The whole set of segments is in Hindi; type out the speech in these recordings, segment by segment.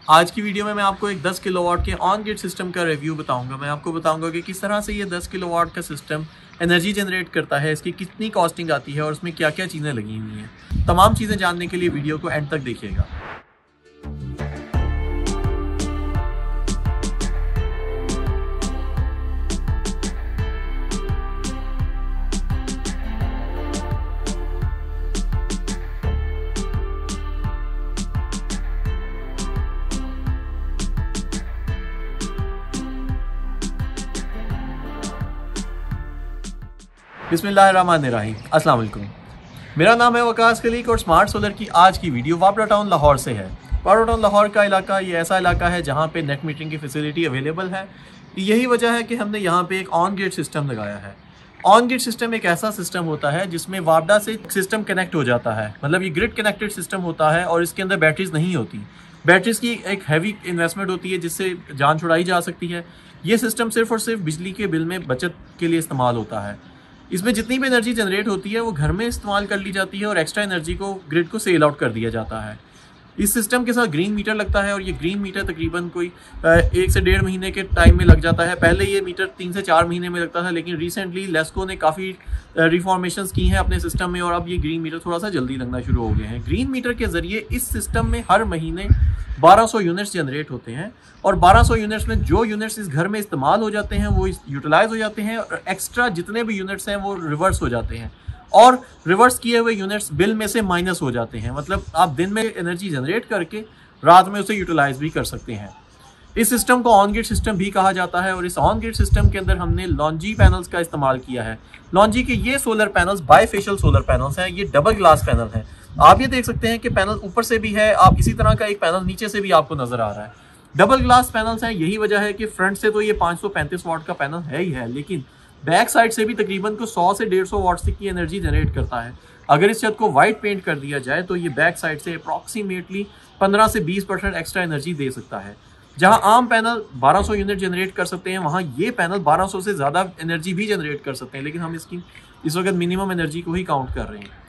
आज की वीडियो में मैं आपको एक 10 किलोवाट के ऑन ग्रिड सिस्टम का रिव्यू बताऊंगा। मैं आपको बताऊंगा कि किस तरह से ये 10 किलोवाट का सिस्टम एनर्जी जनरेट करता है, इसकी कितनी कॉस्टिंग आती है और उसमें क्या क्या चीज़ें लगी हुई हैं। तमाम चीज़ें जानने के लिए वीडियो को एंड तक देखिएगा। बिस्मिल्लाहिर्रहमानिर्रहीम। अस्सलाम वालेकुम। मेरा नाम है वकास खलीक और स्मार्ट सोलर की आज की वीडियो वापडा टाउन लाहौर से है। वापडा टाउन लाहौर का इलाका ये ऐसा इलाका है जहाँ पे नेट मीटरिंग की फैसिलिटी अवेलेबल है। यही वजह है कि हमने यहाँ पे एक ऑन ग्रिड सिस्टम लगाया है। ऑन ग्रिड सिस्टम एक ऐसा सिस्टम होता है जिसमें वापडा से सिस्टम कनेक्ट हो जाता है, मतलब ये ग्रिड कनेक्टेड सिस्टम होता है और इसके अंदर बैटरीज नहीं होती। बैटरीज की एक हैवी इन्वेस्टमेंट होती है जिससे जान छुड़ाई जा सकती है। ये सिस्टम सिर्फ और सिर्फ बिजली के बिल में बचत के लिए इस्तेमाल होता है। इसमें जितनी भी एनर्जी जनरेट होती है वो घर में इस्तेमाल कर ली जाती है और एक्स्ट्रा एनर्जी को ग्रिड को सेल आउट कर दिया जाता है। इस सिस्टम के साथ ग्रीन मीटर लगता है और ये ग्रीन मीटर तकरीबन कोई 1 से 1.5 महीने के टाइम में लग जाता है। पहले ये मीटर 3 से 4 महीने में लगता था, लेकिन रिसेंटली लेस्को ने काफ़ी रिफॉर्मेशंस की हैं अपने सिस्टम में और अब ये ग्रीन मीटर थोड़ा सा जल्दी लगना शुरू हो गए हैं। ग्रीन मीटर के ज़रिए इस सिस्टम में हर महीने 1200 यूनिट्स जनरेट होते हैं और 1200 यूनिट्स में जो यूनिट्स इस घर में इस्तेमाल हो जाते हैं वो यूटिलाइज हो जाते हैं और एक्स्ट्रा जितने भी यूनिट्स हैं वो रिवर्स हो जाते हैं और रिवर्स किए हुए यूनिट्स बिल में से माइनस हो जाते हैं। मतलब आप दिन में एनर्जी जनरेट करके रात में उसे यूटिलाइज भी कर सकते हैं। इस सिस्टम को ऑन ग्रिड सिस्टम भी कहा जाता है और इस ऑन ग्रिड सिस्टम के अंदर हमने लॉन्जी पैनल्स का इस्तेमाल किया है। लॉन्जी के ये solar panels bifacial solar panels हैं, ये डबल ग्लास पैनल हैं। आप ये देख सकते हैं कि पैनल ऊपर से भी है, आप इसी तरह का एक पैनल नीचे से भी आपको नजर आ रहा है। डबल ग्लास पैनल्स हैं, यही वजह है कि फ्रंट से तो ये 535 वाट का पैनल है ही है, लेकिन बैक साइड से भी तकरीबन को 100 से 150 वाट तक की एनर्जी जनरेट करता है। अगर इस छत को वाइट पेंट कर दिया जाए तो ये बैक साइड से अप्रॉक्सीमेटली 15 से 20% एक्स्ट्रा एनर्जी दे सकता है। जहां आम पैनल 1200 यूनिट जनरेट कर सकते हैं, वहां ये पैनल 1200 से ज़्यादा एनर्जी भी जनरेट कर सकते हैं, लेकिन हम इसकी इस वक्त मिनिमम एनर्जी को ही काउंट कर रहे हैं।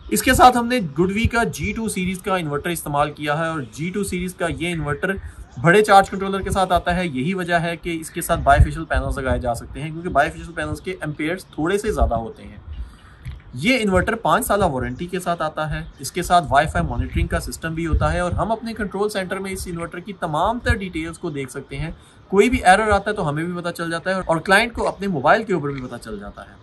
इसके साथ हमने गुडवी का G2 सीरीज़ का इन्वर्टर इस्तेमाल किया है और G2 सीरीज़ का ये इन्वर्टर बड़े चार्ज कंट्रोलर के साथ आता है। यही वजह है कि इसके साथ बाईफेशियल पैनल्स लगाए जा सकते हैं, क्योंकि बाईफेशियल पैनल्स के एम्पेयर्स थोड़े से ज़्यादा होते हैं। ये इन्वर्टर 5 साल वारंटी के साथ आता है। इसके साथ वाईफाई मॉनिटरिंग का सिस्टम भी होता है और हम अपने कंट्रोल सेंटर में इस इन्वर्टर की तमाम तर डिटेल्स को देख सकते हैं। कोई भी एरर आता है तो हमें भी पता चल जाता है और क्लाइंट को अपने मोबाइल के ऊपर भी पता चल जाता है।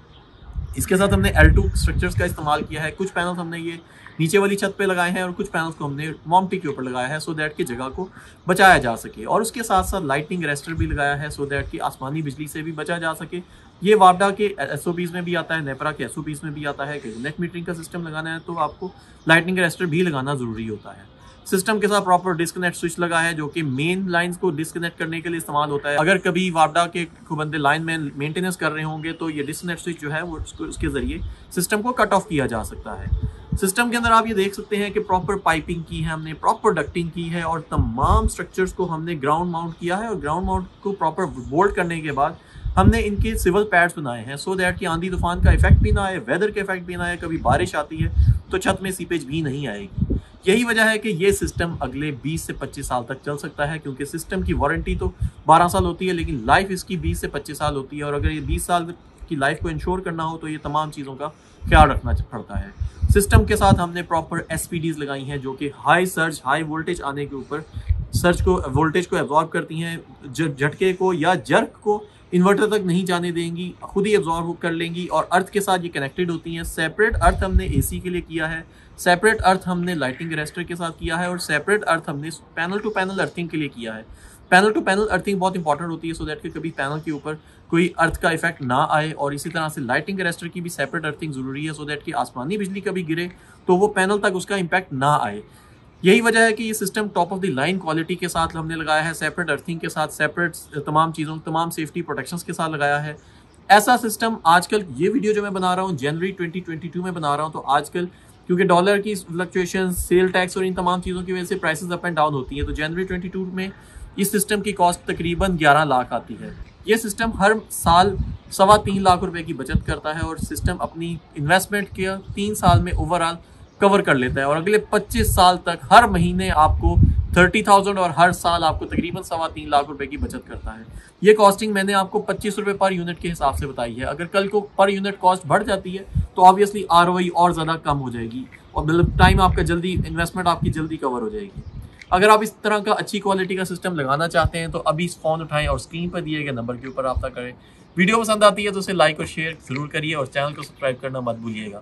इसके साथ हमने L2 स्ट्रक्चर्स का इस्तेमाल किया है। कुछ पैनल्स हमने ये नीचे वाली छत पे लगाए हैं और कुछ पैनल्स को हमने मॉम्टी के ऊपर लगाया है, सो दैट कि जगह को बचाया जा सके। और उसके साथ साथ लाइटिंग अरेस्टर भी लगाया है, सो दैट कि आसमानी बिजली से भी बचा जा सके। ये वापडा के SOPs में भी आता है, नेपरा के SOPs में भी आता है कि नेट मीटरिंग का सिस्टम लगाना है तो आपको लाइटिंग अरेस्टर भी लगाना ज़रूरी होता है। सिस्टम के साथ प्रॉपर डिस्कनेक्ट स्विच लगा है जो कि मेन लाइंस को डिस्कनेक्ट करने के लिए इस्तेमाल होता है। अगर कभी वापडा के बंदे लाइन में मेंटेनेंस कर रहे होंगे तो ये डिस्कनेक्ट स्विच जो है वो उसके जरिए सिस्टम को कट ऑफ किया जा सकता है। सिस्टम के अंदर आप ये देख सकते हैं कि प्रॉपर पाइपिंग की है हमने, प्रॉपर डक्टिंग की है और तमाम स्ट्रक्चर्स को हमने ग्राउंड माउंट किया है और ग्राउंड माउंट को प्रॉपर बोल्ट करने के बाद हमने इनके सिविल पैड्स बनाए हैं, सो दैट कि आंधी तूफान का इफेक्ट भी ना आए, वेदर का इफेक्ट भी ना आए। कभी बारिश आती है तो छत में सीपेज भी नहीं आएगी। यही वजह है कि ये सिस्टम अगले 20 से 25 साल तक चल सकता है, क्योंकि सिस्टम की वारंटी तो 12 साल होती है लेकिन लाइफ इसकी 20 से 25 साल होती है। और अगर ये 20 साल की लाइफ को इंश्योर करना हो तो ये तमाम चीज़ों का ख्याल रखना पड़ता है। सिस्टम के साथ हमने प्रॉपर SPDs लगाई हैं जो कि हाई सर्ज, हाई वोल्टेज आने के ऊपर सर्ज को, वोल्टेज को एब्जॉर्ब करती हैं, झटके को या जर्क को इन्वर्टर तक नहीं जाने देंगी, खुद ही एब्जॉर्ब कर लेंगी और अर्थ के साथ ये कनेक्टेड होती हैं। सेपरेट अर्थ हमने AC के लिए किया है, सेपरेट अर्थ हमने लाइटिंग अरेस्टर के साथ किया है और सेपरेट अर्थ हमने पैनल टू पैनल अर्थिंग के लिए किया है। पैनल टू पैनल अर्थिंग बहुत इंपॉर्टेंट होती है, सो दैट कि कभी पैनल के ऊपर कोई अर्थ का इफेक्ट ना आए। और इसी तरह से लाइटिंग अरेस्टर की भी सेपरेट अर्थिंग ज़रूरी है, सो दैट कि आसमानी बिजली कभी गिरे तो वो पैनल तक उसका इम्पैक्ट ना आए। यही वजह है कि ये system top of the line quality के साथ हमने लगाया है, सेपरेट अर्थिंग के साथ, सेपरेट तमाम चीज़ों, तमाम सेफ्टी प्रोटेक्शंस के साथ लगाया है। ऐसा सिस्टम आजकल, ये वीडियो जो मैं बना रहा हूँ जनवरी 2022 में बना रहा हूँ, तो आजकल क्योंकि डॉलर की फ्लक्चुएशन, सेल टैक्स और इन तमाम चीज़ों की वजह से प्राइसेस अप एंड डाउन होती हैं, तो जनवरी 22 में इस सिस्टम की कॉस्ट तकरीबन 11 लाख आती है। ये सिस्टम हर साल 3.25 लाख रुपए की बचत करता है और सिस्टम अपनी इन्वेस्टमेंट के 3 साल में ओवरऑल कवर कर लेता है और अगले 25 साल तक हर महीने आपको 30,000 और हर साल आपको तकरीबन 3.25 लाख रुपए की बचत करता है। ये कॉस्टिंग मैंने आपको 25 रुपए पर यूनिट के हिसाब से बताई है। अगर कल को पर यूनिट कॉस्ट बढ़ जाती है तो ऑब्वियसली ROI और ज़्यादा कम हो जाएगी और मतलब टाइम आपका जल्दी, इन्वेस्टमेंट आपकी जल्दी कवर हो जाएगी। अगर आप इस तरह का अच्छी क्वालिटी का सिस्टम लगाना चाहते हैं तो अभी फ़ोन उठाएं और स्क्रीन पर दिए गए नंबर के ऊपर रब्ता करें। वीडियो पसंद आती है तो उसे लाइक और शेयर ज़रूर करिए और चैनल को सब्सक्राइब करना मत भूलिएगा।